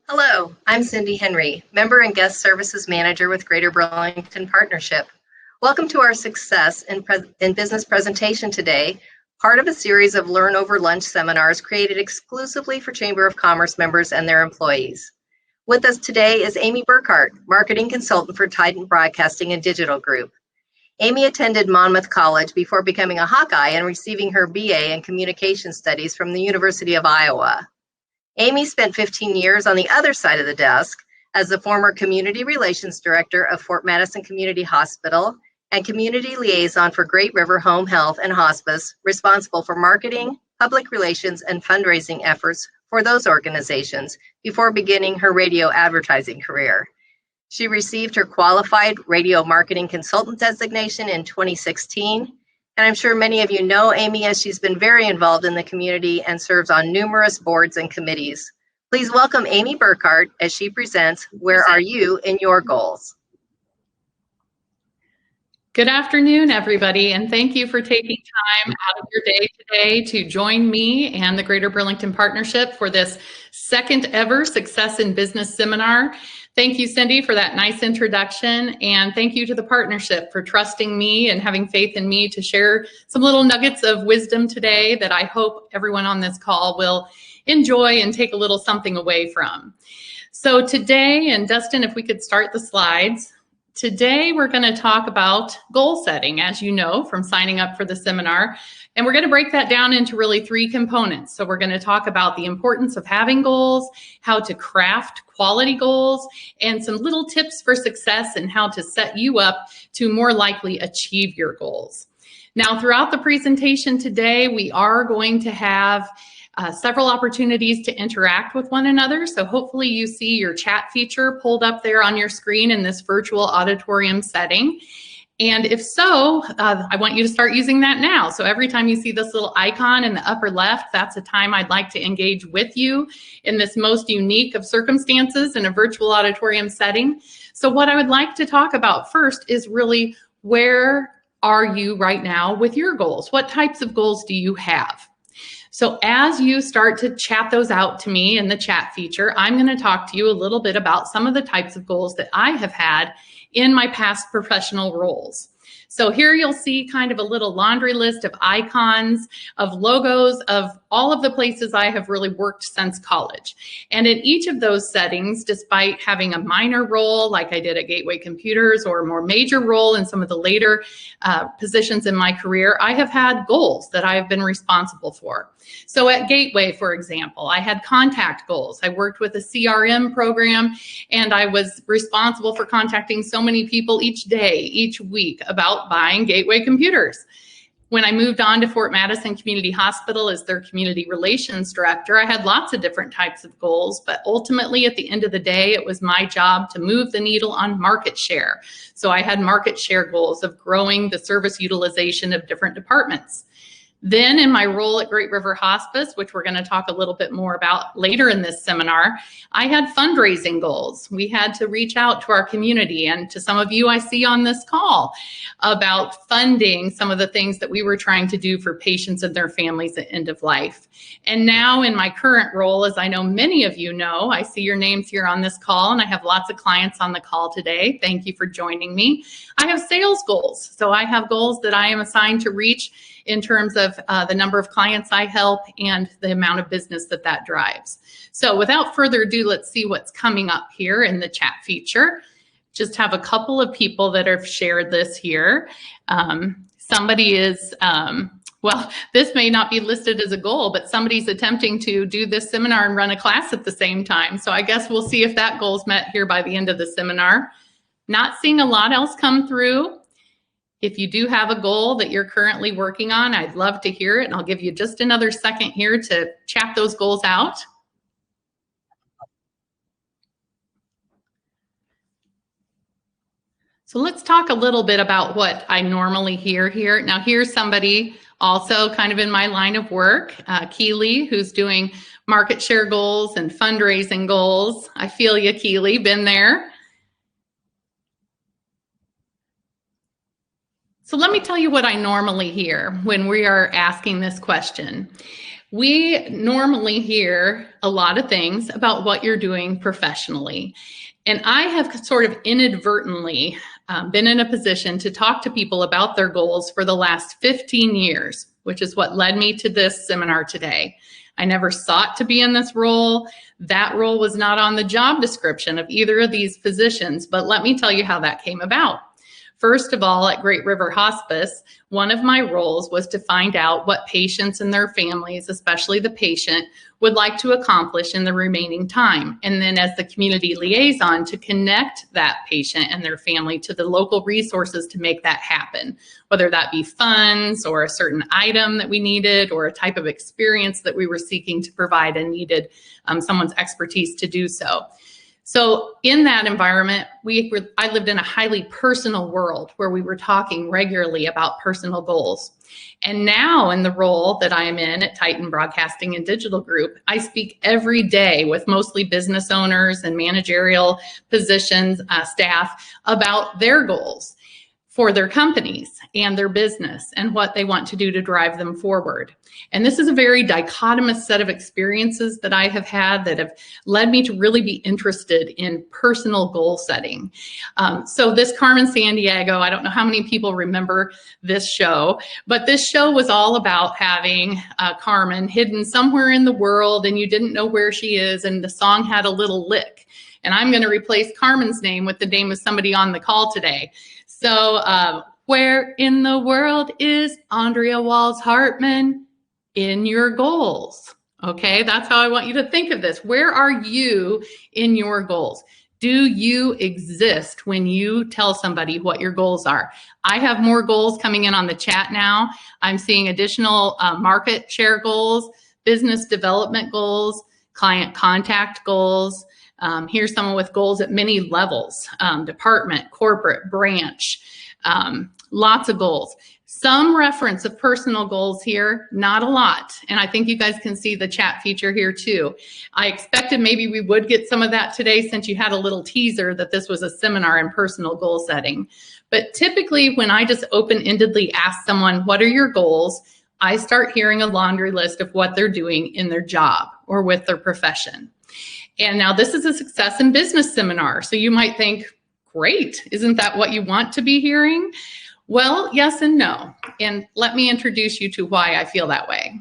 Hello, I'm Cindy Henry, Member and Guest Services Manager with Greater Burlington Partnership. Welcome to our Success in Business presentation today, part of a series of Learn Over Lunch seminars created exclusively for Chamber of Commerce members and their employees. With us today is Amy Burkhart, Marketing Consultant for Titan Broadcasting and Digital Group. Amy attended Monmouth College before becoming a Hawkeye and receiving her BA in Communication Studies from the University of Iowa. Amy spent 15 years on the other side of the desk as the former Community Relations Director of Fort Madison Community Hospital and Community Liaison for Great River Home Health and Hospice, responsible for marketing, public relations, and fundraising efforts for those organizations before beginning her radio advertising career. She received her Qualified Radio Marketing Consultant designation in 2016, and I'm sure many of you know Amy as she's been very involved in the community and serves on numerous boards and committees. Please welcome Amy Burkhart as she presents Where Are You in Your Goals? Good afternoon, everybody, and thank you for taking time out of your day today to join me and the Greater Burlington Partnership for this second ever Success in Business seminar. Thank you, Cindy, for that nice introduction, and thank you to the partnership for trusting me and having faith in me to share some little nuggets of wisdom today that I hope everyone on this call will enjoy and take a little something away from. So today, and Dustin, if we could start the slides. Today, we're going to talk about goal setting, as you know, from signing up for the seminar. And we're going to break that down into really three components. So we're going to talk about the importance of having goals, how to craft quality goals, and some little tips for success and how to set you up to more likely achieve your goals. Now, throughout the presentation today, we are going to have several opportunities to interact with one another. So hopefully you see your chat feature pulled up there on your screen in this virtual auditorium setting. And if so, I want you to start using that now. So every time you see this little icon in the upper left, that's a time I'd like to engage with you in this most unique of circumstances in a virtual auditorium setting. So what I would like to talk about first is really, where are you right now with your goals? What types of goals do you have? So as you start to chat those out to me in the chat feature, I'm going to talk to you a little bit about some of the types of goals that I have had in my past professional roles. So here you'll see kind of a little laundry list of icons, of logos, of all of the places I have really worked since college. And in each of those settings, despite having a minor role like I did at Gateway Computers or a more major role in some of the later positions in my career, I have had goals that I have been responsible for. So at Gateway, for example, I had contact goals. I worked with a CRM program, and I was responsible for contacting so many people each day, each week about buying Gateway computers. When I moved on to Fort Madison Community Hospital as their community relations director, I had lots of different types of goals, but ultimately at the end of the day, it was my job to move the needle on market share. So I had market share goals of growing the service utilization of different departments. Then in my role at Great River Hospice, which we're going to talk a little bit more about later in this seminar, I had fundraising goals. We had to reach out to our community and to some of you I see on this call about funding some of the things that we were trying to do for patients and their families at end of life. And now in my current role, as I know many of you know, I see your names here on this call, and I have lots of clients on the call today. Thank you for joining me. I have sales goals. So I have goals that I am assigned to reach in terms of the number of clients I help and the amount of business that that drives. So without further ado, let's see what's coming up here in the chat feature. Just have a couple of people that have shared this here. Somebody is, well, this may not be listed as a goal, but somebody's attempting to do this seminar and run a class at the same time. So I guess we'll see if that goal is met here by the end of the seminar. Not seeing a lot else come through. If you do have a goal that you're currently working on, I'd love to hear it. And I'll give you just another second here to chat those goals out. So let's talk a little bit about what I normally hear here. Now here's somebody also kind of in my line of work, Keely, who's doing market share goals and fundraising goals. I feel you, Keely, been there. So let me tell you what I normally hear when we are asking this question. We normally hear a lot of things about what you're doing professionally. And I have sort of inadvertently been in a position to talk to people about their goals for the last 15 years, which is what led me to this seminar today. I never sought to be in this role. That role was not on the job description of either of these positions, but let me tell you how that came about. First of all, at Great River Hospice, one of my roles was to find out what patients and their families, especially the patient, would like to accomplish in the remaining time. And then as the community liaison, to connect that patient and their family to the local resources to make that happen, whether that be funds or a certain item that we needed or a type of experience that we were seeking to provide and needed someone's expertise to do so. So in that environment, I lived in a highly personal world where we were talking regularly about personal goals. And now in the role that I am in at Titan Broadcasting and Digital Group, I speak every day with mostly business owners and managerial positions, staff, about their goals for their companies and their business and what they want to do to drive them forward. And this is a very dichotomous set of experiences that I have had that have led me to really be interested in personal goal setting. So this Carmen Sandiego, I don't know how many people remember this show, but this show was all about having Carmen hidden somewhere in the world and you didn't know where she is, and the song had a little lick. And I'm going to replace Carmen's name with the name of somebody on the call today. So where in the world is Andrea Walls-Hartman in your goals? Okay, that's how I want you to think of this. Where are you in your goals? Do you exist when you tell somebody what your goals are? I have more goals coming in on the chat now. I'm seeing additional market share goals, business development goals, client contact goals. Here's someone with goals at many levels, department, corporate, branch, lots of goals. Some reference of personal goals here, not a lot. And I think you guys can see the chat feature here too. I expected maybe we would get some of that today since you had a little teaser that this was a seminar in personal goal setting. But typically when I just open-endedly ask someone, what are your goals? I start hearing a laundry list of what they're doing in their job or with their profession. And now this is a success in business seminar. So you might think, great, isn't that what you want to be hearing? Well, yes and no. And let me introduce you to why I feel that way.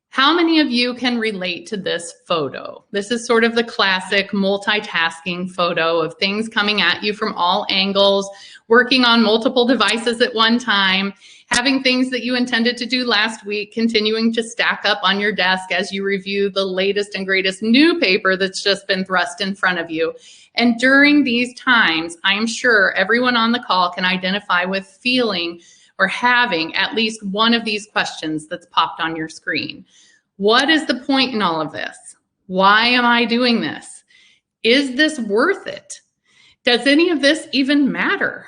How many of you can relate to this photo? This is sort of the classic multitasking photo of things coming at you from all angles, working on multiple devices at one time, having things that you intended to do last week, continuing to stack up on your desk as you review the latest and greatest new paper that's just been thrust in front of you. And during these times, I'm sure everyone on the call can identify with feeling or having at least one of these questions that's popped on your screen. What is the point in all of this? Why am I doing this? Is this worth it? Does any of this even matter?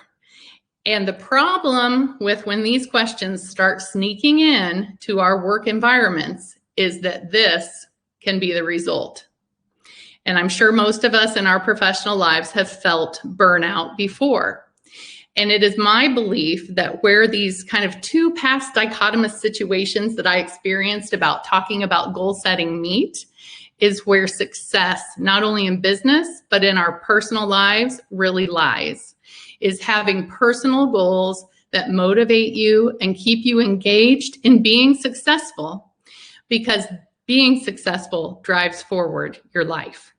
And the problem with when these questions start sneaking in to our work environments is that this can be the result. And I'm sure most of us in our professional lives have felt burnout before. And it is my belief that where these kind of two past dichotomous situations that I experienced about talking about goal setting meet is where success, not only in business, but in our personal lives really lies, is having personal goals that motivate you and keep you engaged in being successful, because being successful drives forward your life.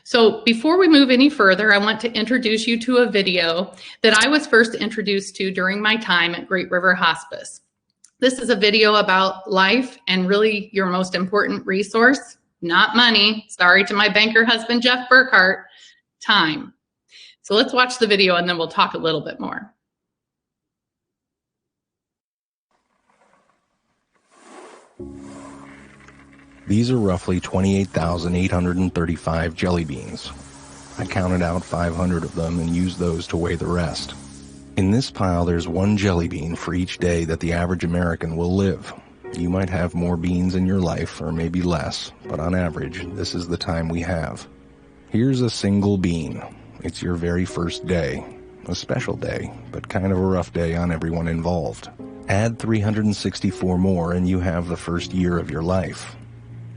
So before we move any further, I want to introduce you to a video that I was first introduced to during my time at Great River Hospice. This is a video about life and really your most important resource, not money. Sorry to my banker husband, Jeff Burkhart, time. So let's watch the video and then we'll talk a little bit more. These are roughly 28,835 jelly beans. I counted out 500 of them and used those to weigh the rest. In this pile, there's one jelly bean for each day that the average American will live. You might have more beans in your life, or maybe less, but on average, this is the time we have. Here's a single bean. It's your very first day. A special day, but kind of a rough day on everyone involved. Add 364 more and you have the first year of your life.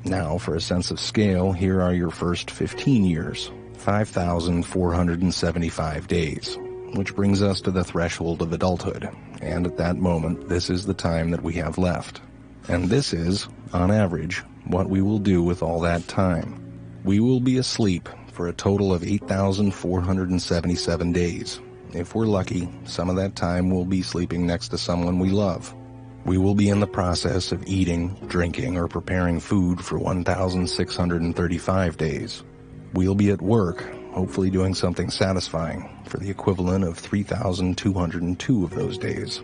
Now, for a sense of scale, here are your first 15 years, 5,475 days, which brings us to the threshold of adulthood. And at that moment, this is the time that we have left. And this is, on average, what we will do with all that time. We will be asleep for a total of 8,477 days. If we're lucky, some of that time we'll be sleeping next to someone we love. We will be in the process of eating, drinking, or preparing food for 1,635 days. We'll be at work, hopefully doing something satisfying, for the equivalent of 3,202 of those days.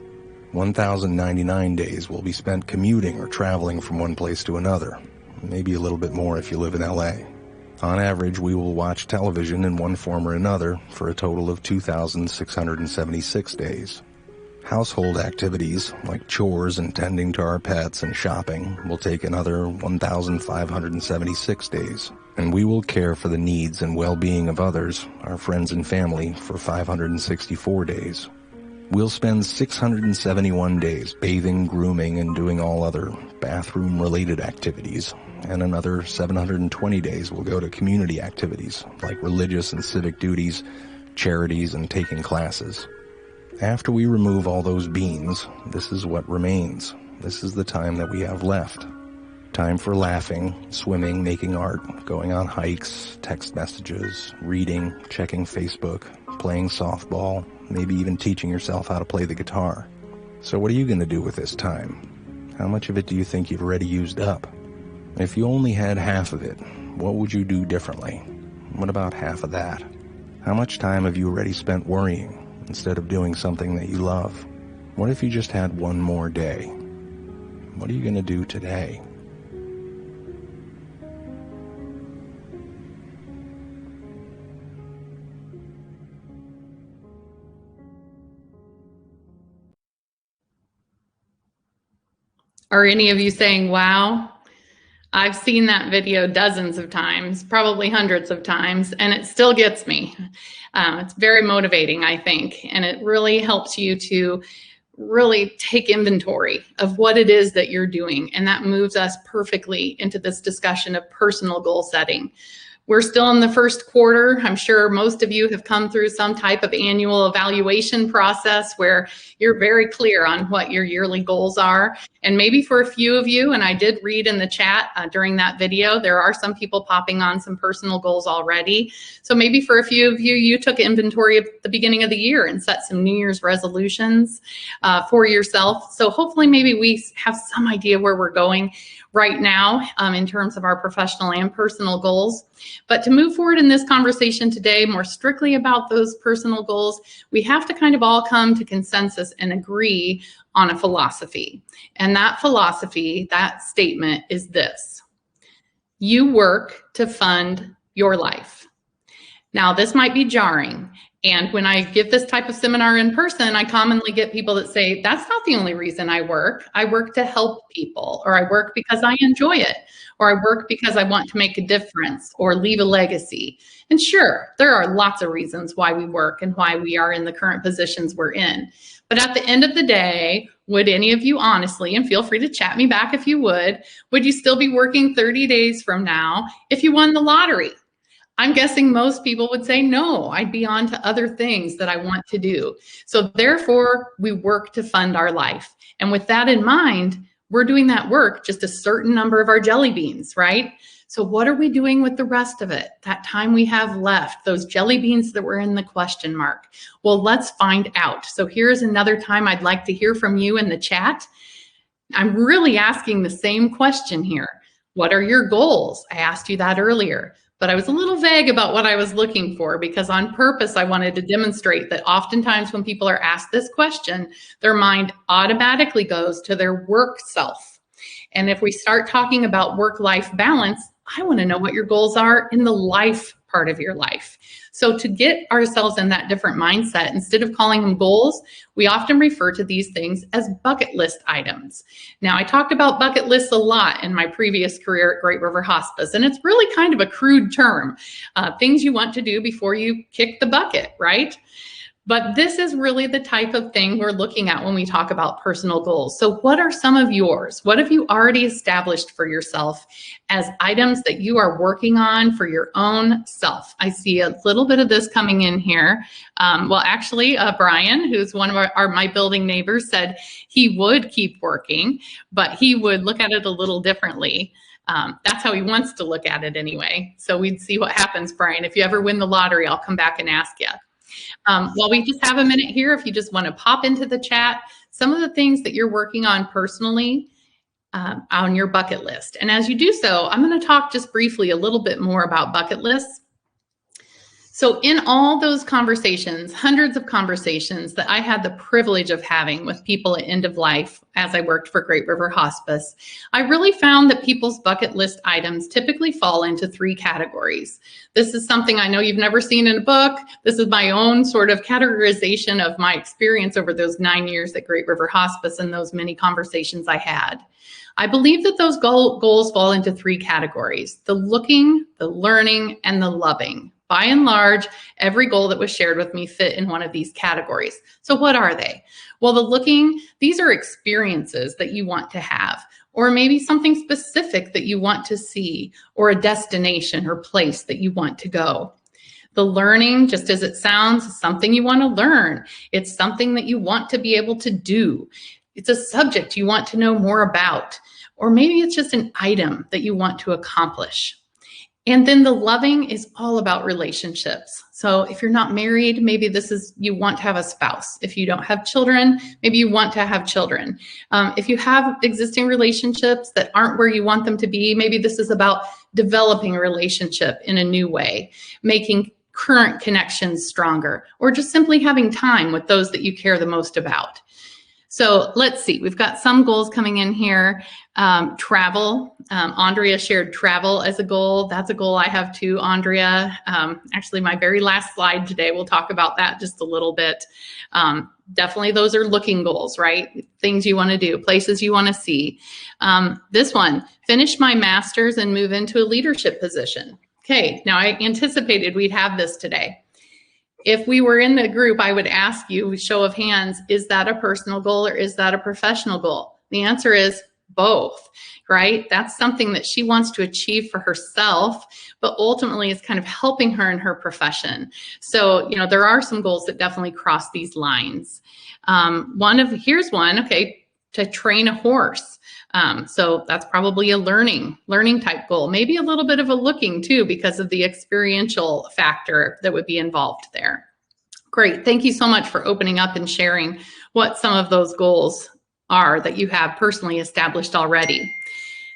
1,099 days will be spent commuting or traveling from one place to another, maybe a little bit more if you live in LA. On average, we will watch television in one form or another for a total of 2,676 days. Household activities, like chores and tending to our pets and shopping, will take another 1,576 days. And we will care for the needs and well-being of others, our friends and family, for 564 days. We'll spend 671 days bathing, grooming, and doing all other bathroom-related activities, and another 720 days will go to community activities like religious and civic duties, charities, and taking classes. After we remove all those beans, this is what remains. This is the time that we have left. Time for laughing, swimming, making art, going on hikes, text messages, reading, checking Facebook, playing softball, maybe even teaching yourself how to play the guitar. So what are you going to do with this time? How much of it do you think you've already used up? If you only had half of it, what would you do differently? What about half of that? How much time have you already spent worrying instead of doing something that you love? What if you just had one more day? What are you going to do today? Are any of you saying, wow? I've seen that video dozens of times, probably hundreds of times, and it still gets me. It's very motivating, I think, and it really helps you to really take inventory of what it is that you're doing, and that moves us perfectly into this discussion of personal goal setting. We're still in the first quarter. I'm sure most of you have come through some type of annual evaluation process where you're very clear on what your yearly goals are. And maybe for a few of you, and I did read in the chat during that video, there are some people popping on some personal goals already. So maybe for a few of you, you took inventory at the beginning of the year and set some New Year's resolutions for yourself. So hopefully maybe we have some idea where we're going right now in terms of our professional and personal goals. But to move forward in this conversation today, more strictly about those personal goals, we have to kind of all come to consensus and agree on a philosophy. And that philosophy, that statement is this: you work to fund your life. Now, this might be jarring. And when I give this type of seminar in person, I commonly get people that say, that's not the only reason I work. I work to help people, or I work because I enjoy it, or I work because I want to make a difference or leave a legacy. And sure, there are lots of reasons why we work and why we are in the current positions we're in. But at the end of the day, would any of you honestly, and feel free to chat me back if you would you still be working 30 days from now if you won the lottery? I'm guessing most people would say, no, I'd be on to other things that I want to do. So therefore, we work to fund our life. And with that in mind, we're doing that work just a certain number of our jelly beans, right? So what are we doing with the rest of it? That time we have left, those jelly beans that were in the question mark. Well, let's find out. So here's another time I'd like to hear from you in the chat. I'm really asking the same question here. What are your goals? I asked you that earlier. But I was a little vague about what I was looking for because on purpose, I wanted to demonstrate that oftentimes when people are asked this question, their mind automatically goes to their work self. And if we start talking about work-life balance, I want to know what your goals are in the life part of your life. So to get ourselves in that different mindset, instead of calling them goals, we often refer to these things as bucket list items. Now, I talked about bucket lists a lot in my previous career at Great River Hospice, and it's really kind of a crude term, things you want to do before you kick the bucket, right? But this is really the type of thing we're looking at when we talk about personal goals. So what are some of yours? What have you already established for yourself as items that you are working on for your own self? I see a little bit of this coming in here. Well, actually, Brian, who's one of my building neighbors, said he would keep working, but he would look at it a little differently. That's how he wants to look at it anyway. So we'd see what happens, Brian. If you ever win the lottery, I'll come back and ask you. While we just have a minute here, if you just want to pop into the chat, some of the things that you're working on personally on your bucket list. And as you do so, I'm going to talk just briefly a little bit more about bucket lists. So in all those conversations, hundreds of conversations that I had the privilege of having with people at end of life as I worked for Great River Hospice, I really found that people's bucket list items typically fall into 3 categories. This is something I know you've never seen in a book. This is my own sort of categorization of my experience over those 9 years at Great River Hospice and those many conversations I had. I believe that those goals fall into 3 categories: the looking, the learning, and the loving. By and large, every goal that was shared with me fit in one of these categories. So what are they? Well, the looking, these are experiences that you want to have, or maybe something specific that you want to see, or a destination or place that you want to go. The learning, just as it sounds, is something you want to learn. It's something that you want to be able to do. It's a subject you want to know more about, or maybe it's just an item that you want to accomplish. And then the loving is all about relationships. So if you're not married, maybe this is, you want to have a spouse. If you don't have children, maybe you want to have children. If you have existing relationships that aren't where you want them to be, maybe this is about developing a relationship in a new way, making current connections stronger, or just simply having time with those that you care the most about. So let's see, we've got some goals coming in here. Travel, Andrea shared travel as a goal. That's a goal I have too, Andrea. Actually, my very last slide today, we'll talk about that just a little bit. Definitely those are looking goals, right? Things you want to do, places you want to see. This one, finish my master's and move into a leadership position. Okay, now I anticipated we'd have this today. If we were in the group, I would ask you, show of hands, is that a personal goal or is that a professional goal? The answer is both, right? That's something that she wants to achieve for herself, but ultimately is kind of helping her in her profession. So, you know, there are some goals that definitely cross these lines. Here's one, okay, to train a horse. So that's probably a learning type goal, maybe a little bit of a looking too, because of the experiential factor that would be involved there. Great. Thank you so much for opening up and sharing what some of those goals are that you have personally established already.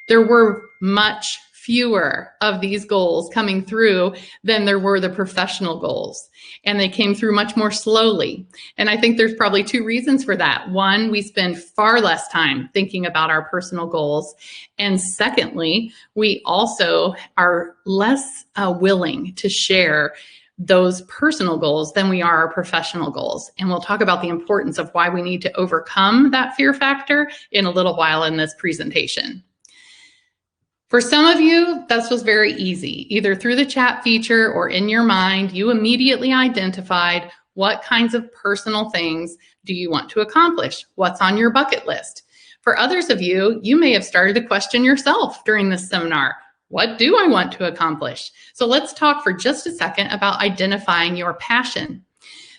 There were much fewer of these goals coming through than there were the professional goals. And they came through much more slowly. And I think there's probably 2 reasons for that. One, we spend far less time thinking about our personal goals. And secondly, we also are less willing to share those personal goals than we are our professional goals. And we'll talk about the importance of why we need to overcome that fear factor in a little while in this presentation. For some of you, this was very easy. Either through the chat feature or in your mind, you immediately identified what kinds of personal things do you want to accomplish? What's on your bucket list? For others of you, you may have started to question yourself during this seminar. What do I want to accomplish? So let's talk for just a second about identifying your passion.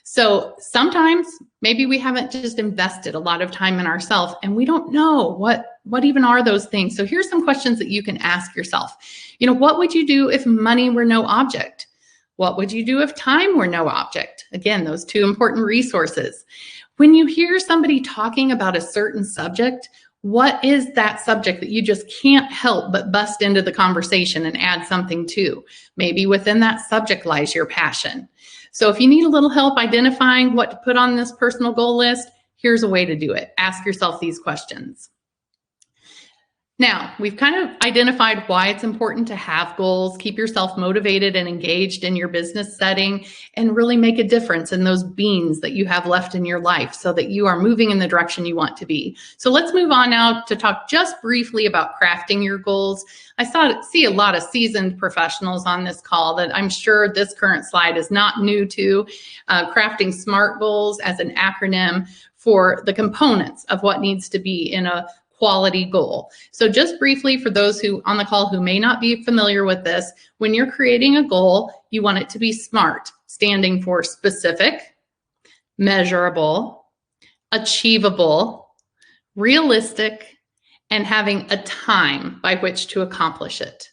So sometimes maybe we haven't just invested a lot of time in ourselves and we don't know what even are those things. So here's some questions that you can ask yourself. You know, what would you do if money were no object? What would you do if time were no object? Again, those 2 important resources. When you hear somebody talking about a certain subject, what is that subject that you just can't help but bust into the conversation and add something to? Maybe within that subject lies your passion. So if you need a little help identifying what to put on this personal goal list, here's a way to do it. Ask yourself these questions. Now, we've kind of identified why it's important to have goals, keep yourself motivated and engaged in your business setting, and really make a difference in those beans that you have left in your life so that you are moving in the direction you want to be. So let's move on now to talk just briefly about crafting your goals. I see a lot of seasoned professionals on this call that I'm sure this current slide is not new to. Crafting SMART goals as an acronym for the components of what needs to be in a quality goal. So just briefly, for those who on the call who may not be familiar with this, when you're creating a goal, you want it to be SMART, standing for specific, measurable, achievable, realistic, and having a time by which to accomplish it.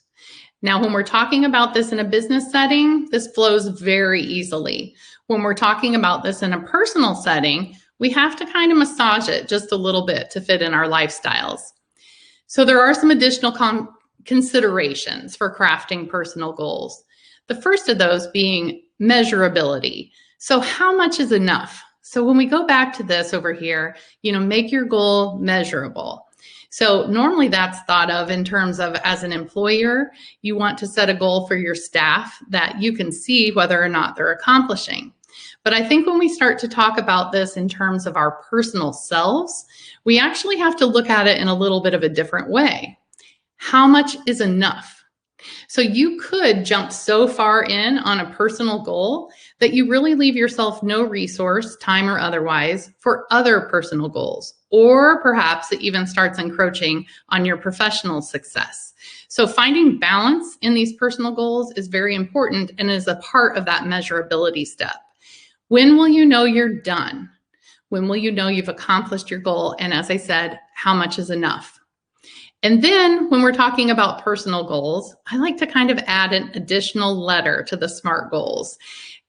Now, when we're talking about this in a business setting, this flows very easily. When we're talking about this in a personal setting, we have to kind of massage it just a little bit to fit in our lifestyles. So there are some additional considerations for crafting personal goals. The first of those being measurability. So how much is enough? So when we go back to this over here, make your goal measurable. So normally that's thought of in terms of, as an employer, you want to set a goal for your staff that you can see whether or not they're accomplishing. But I think when we start to talk about this in terms of our personal selves, we actually have to look at it in a little bit of a different way. How much is enough? So you could jump so far in on a personal goal that you really leave yourself no resource, time or otherwise, for other personal goals, or perhaps it even starts encroaching on your professional success. So finding balance in these personal goals is very important and is a part of that measurability step. When will you know you're done? When will you know you've accomplished your goal? And as I said, how much is enough? And then when we're talking about personal goals, I like to kind of add an additional letter to the SMART goals.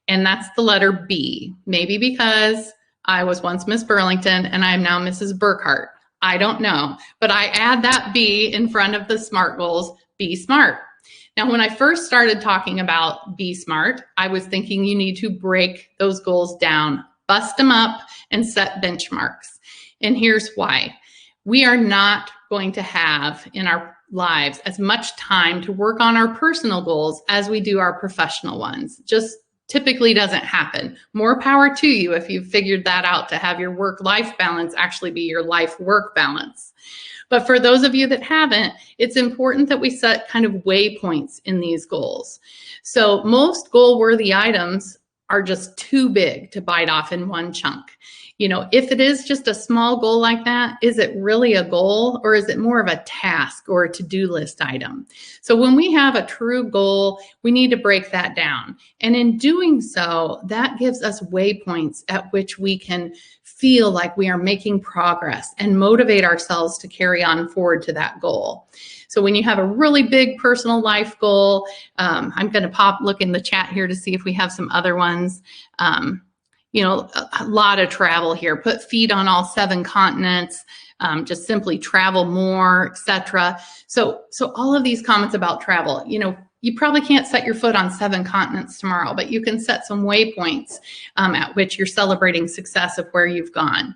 And that's the letter B. Maybe because I was once Miss Burlington and I'm now Mrs. Burkhart. I don't know. But I add that B in front of the SMART goals, be smart. Now, when I first started talking about Be Smart, I was thinking you need to break those goals down, bust them up, and set benchmarks. And here's why. We are not going to have in our lives as much time to work on our personal goals as we do our professional ones. Just typically doesn't happen. More power to you if you've figured that out, to have your work-life balance actually be your life-work balance. But for those of you that haven't, it's important that we set kind of waypoints in these goals. So most goal-worthy items are just too big to bite off in one chunk. If it is just a small goal like that, is it really a goal, or is it more of a task or a to-do list item? So when we have a true goal, we need to break that down. And in doing so, that gives us waypoints at which we can feel like we are making progress and motivate ourselves to carry on forward to that goal. So when you have a really big personal life goal, I'm going to look in the chat here to see if we have some other ones. A lot of travel here. Put feet on all 7 continents, just simply travel more, etc. So all of these comments about travel, you probably can't set your foot on 7 continents tomorrow, but you can set some waypoints at which you're celebrating success of where you've gone.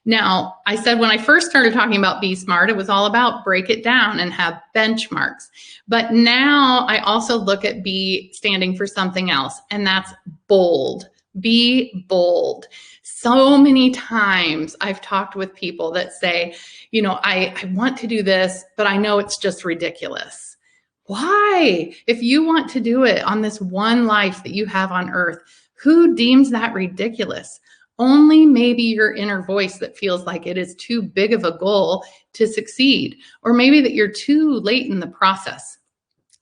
Now, I said when I first started talking about Be Smart, it was all about break it down and have benchmarks. But now I also look at B standing for something else, and that's bold. Be bold. So many times I've talked with people that say, I want to do this, but I know it's just ridiculous. Why? If you want to do it on this one life that you have on earth, who deems that ridiculous? Only maybe your inner voice that feels like it is too big of a goal to succeed, or maybe that you're too late in the process.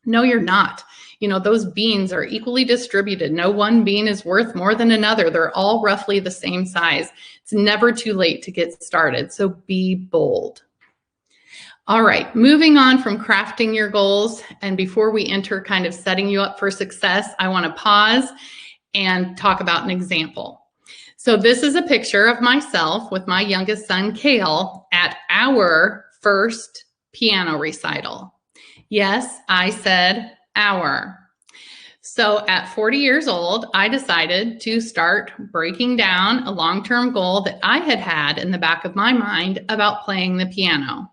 No, you're not. Those beans are equally distributed. No one bean is worth more than another. They're all roughly the same size. It's never too late to get started. So be bold. All right, moving on from crafting your goals. And before we enter kind of setting you up for success, I want to pause and talk about an example. So this is a picture of myself with my youngest son, Kale, at our first piano recital. Yes, I said our. So at 40 years old, I decided to start breaking down a long-term goal that I had in the back of my mind about playing the piano.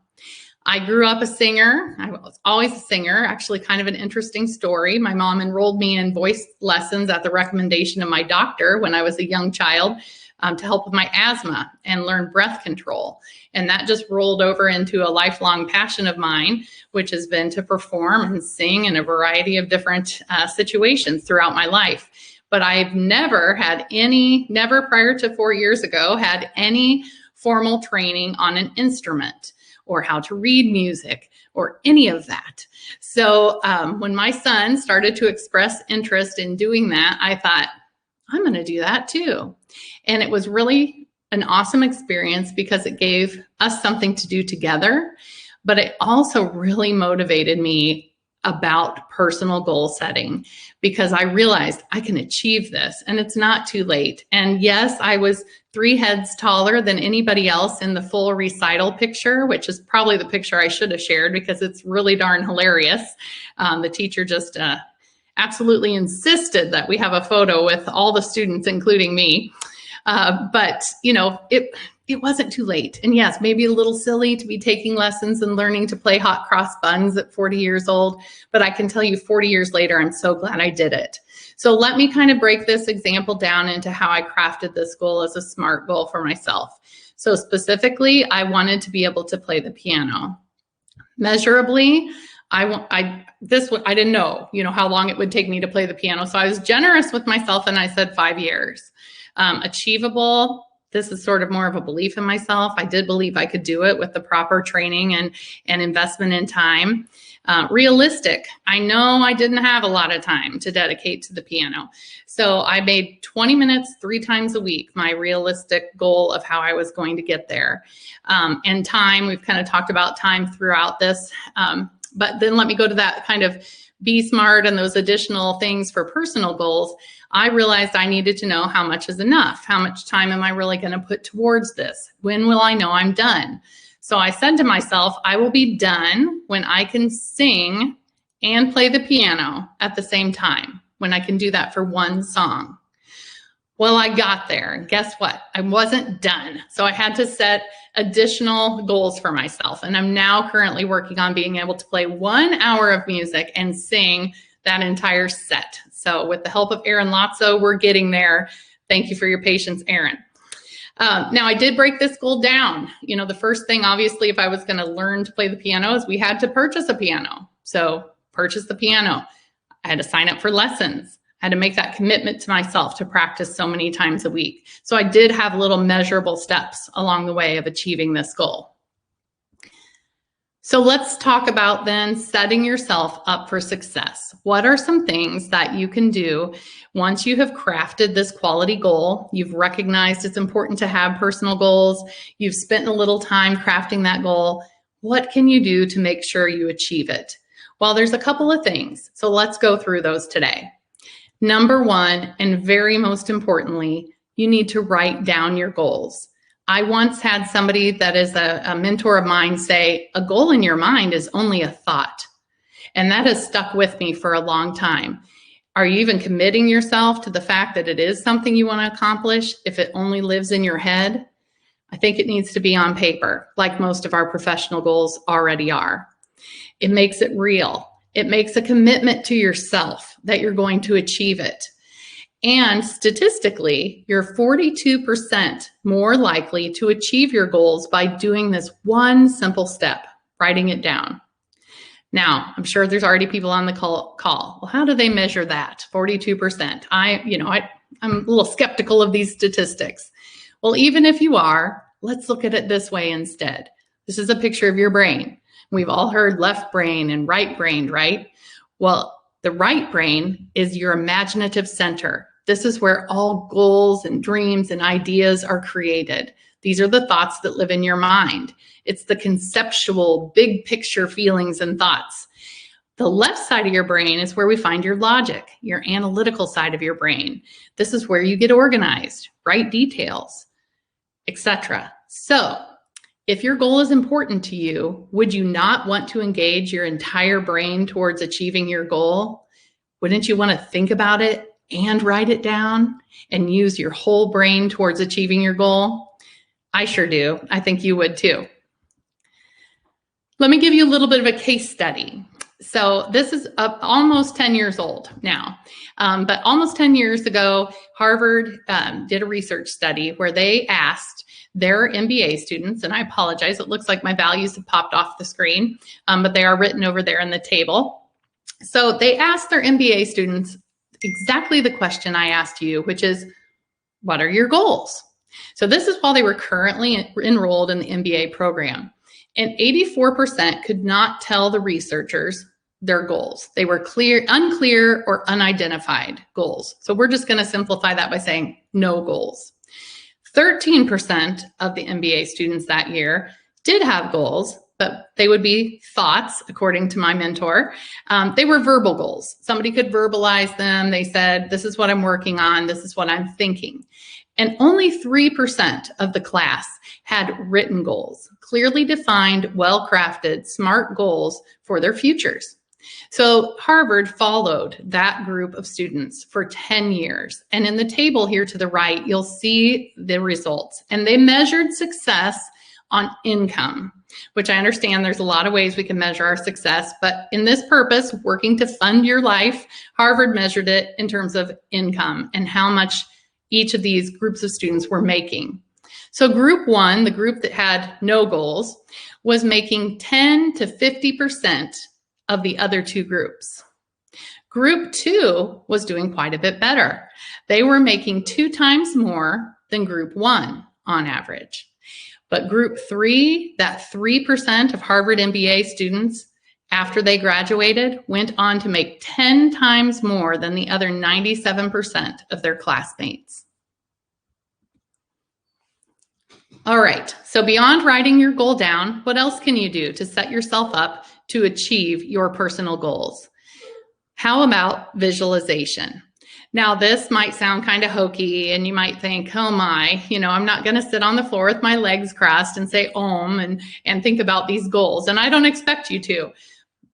I grew up a singer. I was always a singer. Actually, kind of an interesting story. My mom enrolled me in voice lessons at the recommendation of my doctor when I was a young child to help with my asthma and learn breath control. And that just rolled over into a lifelong passion of mine, which has been to perform and sing in a variety of different situations throughout my life. But I've never prior to 4 years ago, had any formal training on an instrument or how to read music or any of that. So when my son started to express interest in doing that, I thought, I'm going to do that too. And it was really an awesome experience because it gave us something to do together, but it also really motivated me about personal goal setting because I realized I can achieve this and it's not too late. And yes, I was 3 heads taller than anybody else in the full recital picture, which is probably the picture I should have shared because it's really darn hilarious. The teacher just absolutely insisted that we have a photo with all the students, including me. But you know, it wasn't too late. And yes, maybe a little silly to be taking lessons and learning to play hot cross buns at 40 years old. But I can tell you 40 years later, I'm so glad I did it. So let me kind of break this example down into how I crafted this goal as a SMART goal for myself. So specifically, I wanted to be able to play the piano. Measurably, I didn't know, how long it would take me to play the piano. So I was generous with myself and I said 5 years. Achievable, this is sort of more of a belief in myself. I did believe I could do it with the proper training and investment in time. Realistic, I know I didn't have a lot of time to dedicate to the piano. So I made 20 minutes 3 times a week my realistic goal of how I was going to get there. And time, we've kind of talked about time throughout this. But then let me go to that kind of be smart and those additional things for personal goals. I realized I needed to know how much is enough. How much time am I really going to put towards this? When will I know I'm done? So I said to myself, I will be done when I can sing and play the piano at the same time, when I can do that for one song. Well, I got there, and guess what? I wasn't done. So I had to set additional goals for myself. And I'm now currently working on being able to play 1 hour of music and sing that entire set. So with the help of Aaron Lotso, we're getting there. Thank you for your patience, Aaron. Now I did break this goal down. The first thing, obviously, if I was going to learn to play the piano is we had to purchase a piano. So purchase the piano. I had to sign up for lessons. I had to make that commitment to myself to practice so many times a week. So I did have little measurable steps along the way of achieving this goal. So let's talk about then setting yourself up for success. What are some things that you can do once you have crafted this quality goal? You've recognized it's important to have personal goals. You've spent a little time crafting that goal. What can you do to make sure you achieve it? Well, there's a couple of things. So let's go through those today. Number one, and very most importantly, you need to write down your goals. I once had somebody that is a mentor of mine say, a goal in your mind is only a thought. And that has stuck with me for a long time. Are you even committing yourself to the fact that it is something you want to accomplish if it only lives in your head? I think it needs to be on paper, like most of our professional goals already are. It makes it real. It makes a commitment to yourself that you're going to achieve it. And statistically, you're 42% more likely to achieve your goals by doing this one simple step, writing it down. Now, I'm sure there's already people on the call. Well, how do they measure that? 42%. I'm a little skeptical of these statistics. Well, even if you are, let's look at it this way instead. This is a picture of your brain. We've all heard left brain and right brain, right? Well, the right brain is your imaginative center. This is where all goals and dreams and ideas are created. These are the thoughts that live in your mind. It's the conceptual, big picture feelings and thoughts. The left side of your brain is where we find your logic, your analytical side of your brain. This is where you get organized, write details, etc. So, if your goal is important to you, would you not want to engage your entire brain towards achieving your goal? Wouldn't you want to think about it and write it down and use your whole brain towards achieving your goal? I sure do. I think you would too. Let me give you a little bit of a case study. So this is almost 10 years old now, but almost 10 years ago, Harvard did a research study where they asked their MBA students, and I apologize, it looks like my values have popped off the screen, but they are written over there in the table. So they asked their MBA students exactly the question I asked you, which is, what are your goals? So this is while they were currently enrolled in the MBA program. And 84% could not tell the researchers their goals. They were unclear or unidentified goals. So we're just going to simplify that by saying no goals. 13% of the MBA students that year did have goals, but they would be thoughts, according to my mentor. They were verbal goals. Somebody could verbalize them. They said, this is what I'm working on. This is what I'm thinking. And only 3% of the class had written goals, clearly defined, well-crafted, smart goals for their futures. So Harvard followed that group of students for 10 years. And in the table here to the right, you'll see the results. And they measured success on income, which I understand there's a lot of ways we can measure our success, but in this purpose, working to fund your life, Harvard measured it in terms of income and how much each of these groups of students were making. So group one, the group that had no goals, was making 10 to 50% of the other two groups. Group two was doing quite a bit better. They were making 2 times more than group one on average. But group three, that 3% of Harvard MBA students, after they graduated, went on to make 10 times more than the other 97% of their classmates. All right, so beyond writing your goal down, what else can you do to set yourself up to achieve your personal goals? How about visualization? Now, this might sound kind of hokey, and you might think, oh my, I'm not going to sit on the floor with my legs crossed and say Om and think about these goals. And I don't expect you to.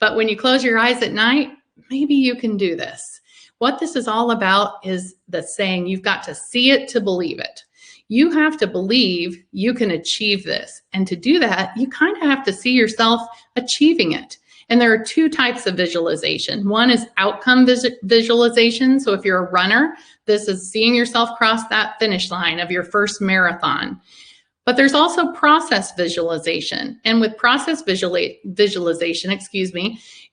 But when you close your eyes at night, maybe you can do this. What this is all about is the saying, you've got to see it to believe it. You have to believe you can achieve this. And to do that, you kind of have to see yourself achieving it. And there are 2 types of visualization. One is outcome visualization. So if you're a runner, this is seeing yourself cross that finish line of your first marathon. But there's also process visualization. And with process visualization,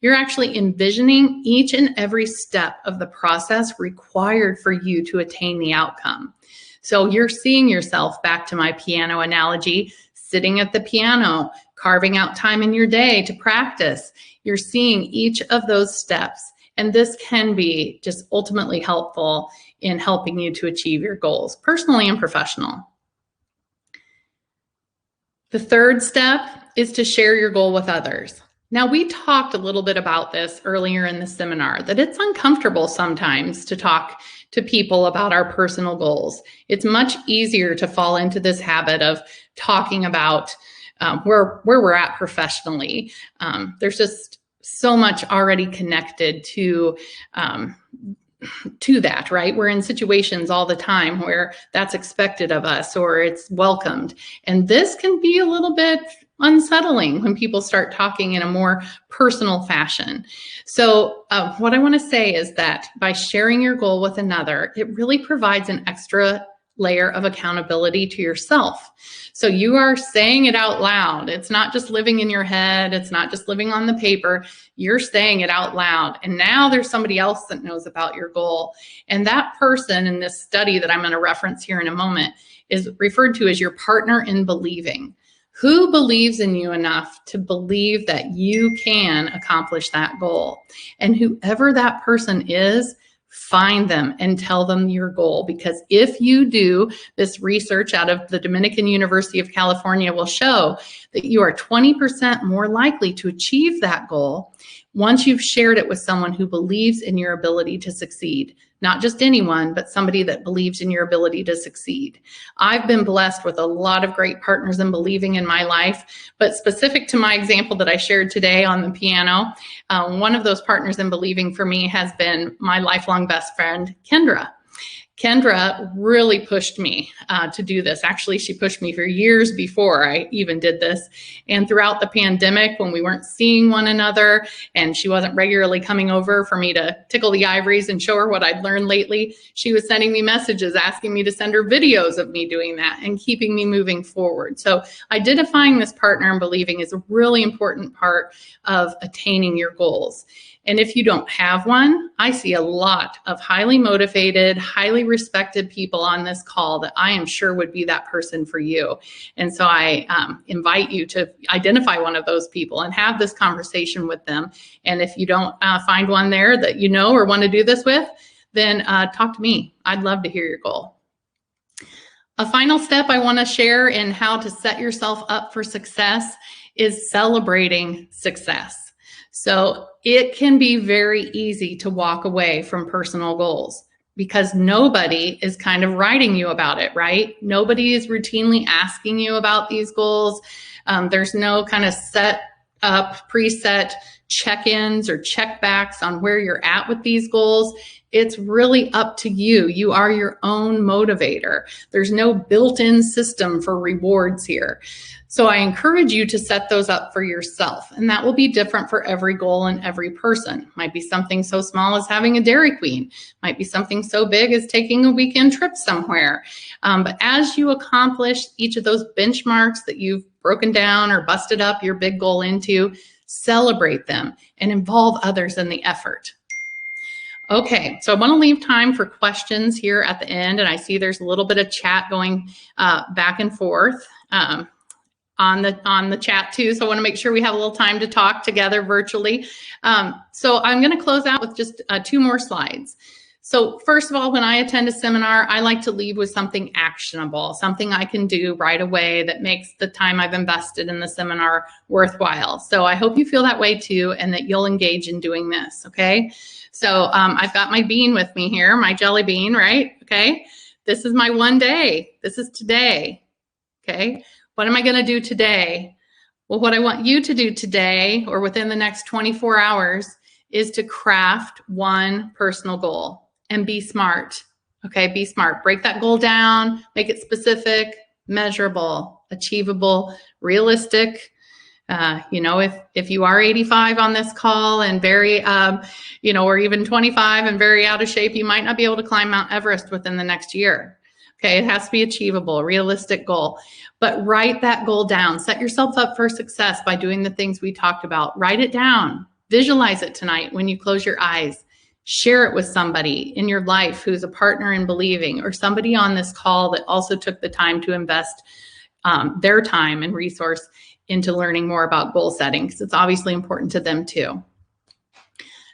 you're actually envisioning each and every step of the process required for you to attain the outcome. So you're seeing yourself, back to my piano analogy, sitting at the piano, carving out time in your day to practice. You're seeing each of those steps. And this can be just ultimately helpful in helping you to achieve your goals, personally and professional. The third step is to share your goal with others. Now, we talked a little bit about this earlier in the seminar, that it's uncomfortable sometimes to talk to people about our personal goals. It's much easier to fall into this habit of talking about where we're at professionally. There's just so much already connected to that, right? We're in situations all the time where that's expected of us or it's welcomed. And this can be a little bit unsettling when people start talking in a more personal fashion. So what I want to say is that by sharing your goal with another, it really provides an extra layer of accountability to yourself. So you are saying it out loud. It's not just living in your head. It's not just living on the paper. You're saying it out loud. And now there's somebody else that knows about your goal. And that person in this study that I'm going to reference here in a moment is referred to as your partner in believing. Who believes in you enough to believe that you can accomplish that goal? And whoever that person is, find them and tell them your goal. Because if you do, this research out of the Dominican University of California will show that you are 20% more likely to achieve that goal once you've shared it with someone who believes in your ability to succeed. Not just anyone, but somebody that believes in your ability to succeed. I've been blessed with a lot of great partners in believing in my life, but specific to my example that I shared today on the piano, one of those partners in believing for me has been my lifelong best friend, Kendra. Kendra really pushed me to do this. Actually, she pushed me for years before I even did this. And throughout the pandemic, when we weren't seeing one another and she wasn't regularly coming over for me to tickle the ivories and show her what I'd learned lately, she was sending me messages asking me to send her videos of me doing that and keeping me moving forward. So identifying this partner and believing is a really important part of attaining your goals. And if you don't have one, I see a lot of highly motivated, highly respected people on this call that I am sure would be that person for you. And so I invite you to identify one of those people and have this conversation with them. And if you don't find one there that you know or want to do this with, then talk to me. I'd love to hear your goal. A final step I want to share in how to set yourself up for success is celebrating success. So it can be very easy to walk away from personal goals because nobody is kind of writing you about it, right? Nobody is routinely asking you about these goals. There's no kind of set up, preset check-ins or check-backs on where you're at with these goals. It's really up to you. You are your own motivator. There's no built-in system for rewards here. So I encourage you to set those up for yourself, and that will be different for every goal and every person. Might be something so small as having a Dairy Queen, might be something so big as taking a weekend trip somewhere. But as you accomplish each of those benchmarks that you've broken down or busted up your big goal into, celebrate them and involve others in the effort. Okay, so I want to leave time for questions here at the end, and I see there's a little bit of chat going back and forth. On the chat too. So I want to make sure we have a little time to talk together virtually. So I'm going to close out with just 2 more slides. So first of all, when I attend a seminar, I like to leave with something actionable, something I can do right away that makes the time I've invested in the seminar worthwhile. So I hope you feel that way too, and that you'll engage in doing this, okay? So I've got my bean with me here, my jelly bean, right? Okay, this is my one day. This is today, okay? What am I going to do today? Well, what I want you to do today or within the next 24 hours is to craft one personal goal and be smart. Okay, be smart. Break that goal down, make it specific, measurable, achievable, realistic. If you are 85 on this call and very, or even 25 and very out of shape, you might not be able to climb Mount Everest within the next year. Okay, it has to be achievable, a realistic goal. But write that goal down. Set yourself up for success by doing the things we talked about. Write it down. Visualize it tonight when you close your eyes. Share it with somebody in your life who's a partner in believing, or somebody on this call that also took the time to invest their time and resource into learning more about goal setting, because it's obviously important to them too.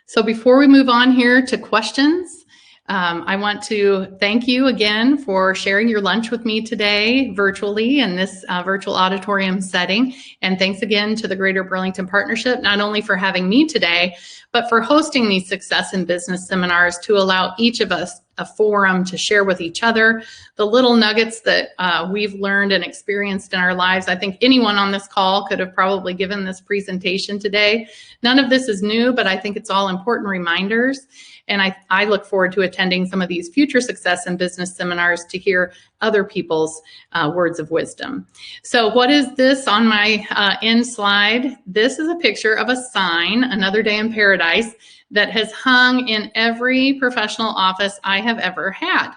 So before we move on here to questions, I want to thank you again for sharing your lunch with me today virtually in this virtual auditorium setting. And thanks again to the Greater Burlington Partnership, not only for having me today, but for hosting these success in business seminars to allow each of us a forum to share with each other the little nuggets that we've learned and experienced in our lives. I think anyone on this call could have probably given this presentation today. None of this is new, but I think it's all important reminders. And I look forward to attending some of these future success in business seminars to hear other people's words of wisdom. So what is this on my end slide? This is a picture of a sign, Another Day in Paradise, that has hung in every professional office I have ever had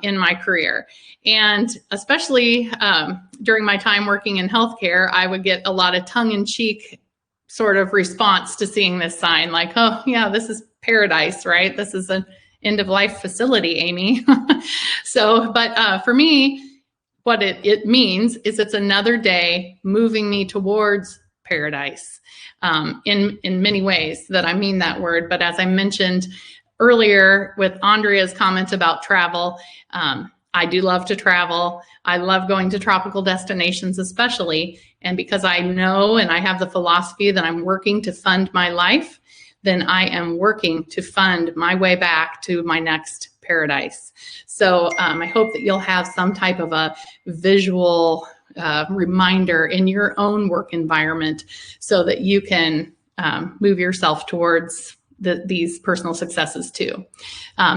in my career. And especially during my time working in healthcare, I would get a lot of tongue-in-cheek sort of response to seeing this sign, like, oh yeah, this is paradise, right? This is an end-of-life facility, Amy. But for me, what it means is it's another day moving me towards paradise in many ways that I mean that word. But as I mentioned earlier with Andrea's comments about travel, I do love to travel. I love going to tropical destinations especially. And because I know and I have the philosophy that I'm working to fund my life, then I am working to fund my way back to my next paradise. So I hope that you'll have some type of a visual reminder in your own work environment so that you can move yourself towards these personal successes too.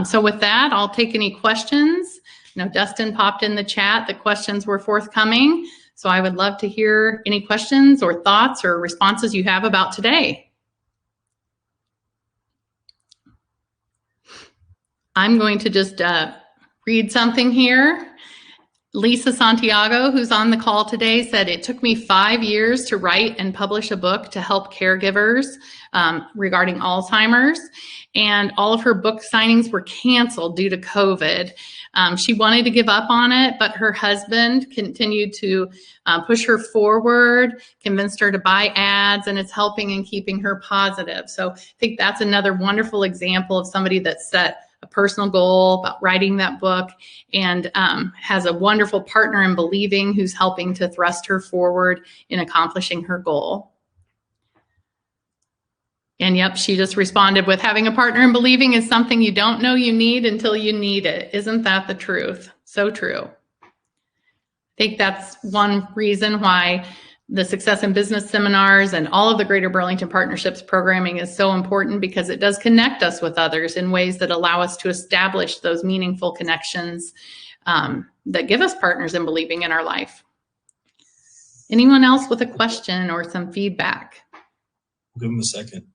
So with that, I'll take any questions. I know Dustin popped in the chat that questions were forthcoming. So I would love to hear any questions or thoughts or responses you have about today. I'm going to just read something here. Lisa Santiago, who's on the call today, said, "It took me 5 years to write and publish a book to help caregivers regarding Alzheimer's, and all of her book signings were canceled due to COVID. She wanted to give up on it, but her husband continued to push her forward, convinced her to buy ads, and it's helping and keeping her positive." So I think that's another wonderful example of somebody that set a personal goal about writing that book and has a wonderful partner in believing who's helping to thrust her forward in accomplishing her goal. And yep, she just responded with, "Having a partner in believing is something you don't know you need until you need it." Isn't that the truth? So true. I think that's one reason why the Success in Business seminars and all of the Greater Burlington Partnerships programming is so important, because it does connect us with others in ways that allow us to establish those meaningful connections that give us partners in believing in our life. Anyone else with a question or some feedback? Give them a second.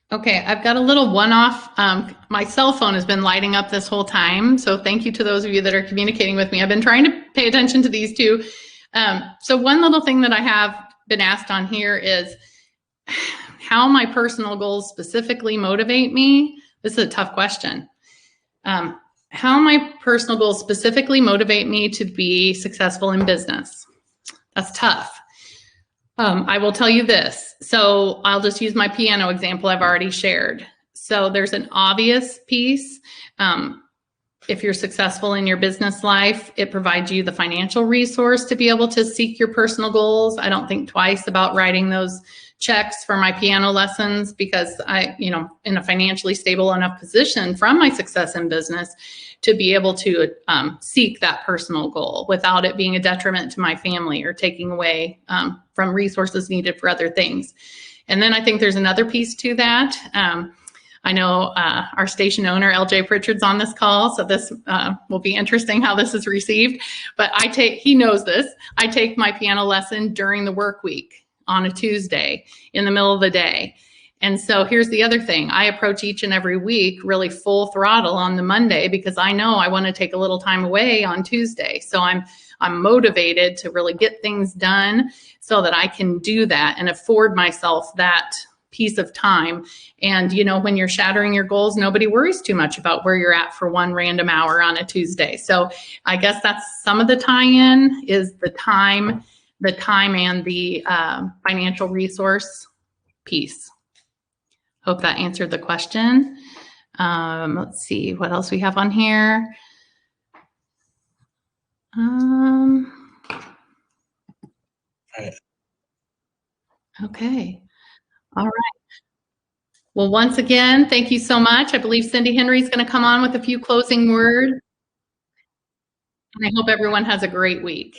Okay, I've got a little one-off. My cell phone has been lighting up this whole time, so thank you to those of you that are communicating with me. I've been trying to pay attention to these too. So one little thing that I have been asked on here is how my personal goals specifically motivate me. This is a tough question. How my personal goals specifically motivate me to be successful in business. That's tough. I will tell you this. So I'll just use my piano example I've already shared. So there's an obvious piece. If you're successful in your business life, it provides you the financial resource to be able to seek your personal goals. I don't think twice about writing those checks for my piano lessons, because I, in a financially stable enough position from my success in business to be able to seek that personal goal without it being a detriment to my family or taking away from resources needed for other things. And then I think there's another piece to that. I know our station owner, LJ Pritchard's on this call, so this will be interesting how this is received. But he knows this. I take my piano lesson during the work week on a Tuesday in the middle of the day. And so here's the other thing. I approach each and every week really full throttle on the Monday, because I know I want to take a little time away on Tuesday. So I'm motivated to really get things done so that I can do that and afford myself that piece of time. And, when you're shattering your goals, nobody worries too much about where you're at for one random hour on a Tuesday. So I guess that's some of the tie-in is the time and the financial resource piece. Hope that answered the question. Let's see what else we have on here. Okay. All right. Well, once again, thank you so much. I believe Cindy Henry is going to come on with a few closing words. And I hope everyone has a great week.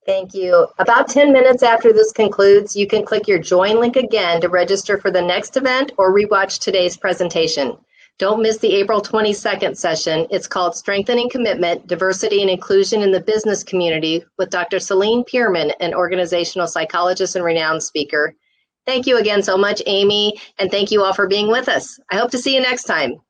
Thank you. About 10 minutes after this concludes, you can click your join link again to register for the next event or rewatch today's presentation. Don't miss the April 22nd session. It's called Strengthening Commitment, Diversity and Inclusion in the Business Community with Dr. Celine Pierman, an organizational psychologist and renowned speaker. Thank you again so much, Amy, and thank you all for being with us. I hope to see you next time.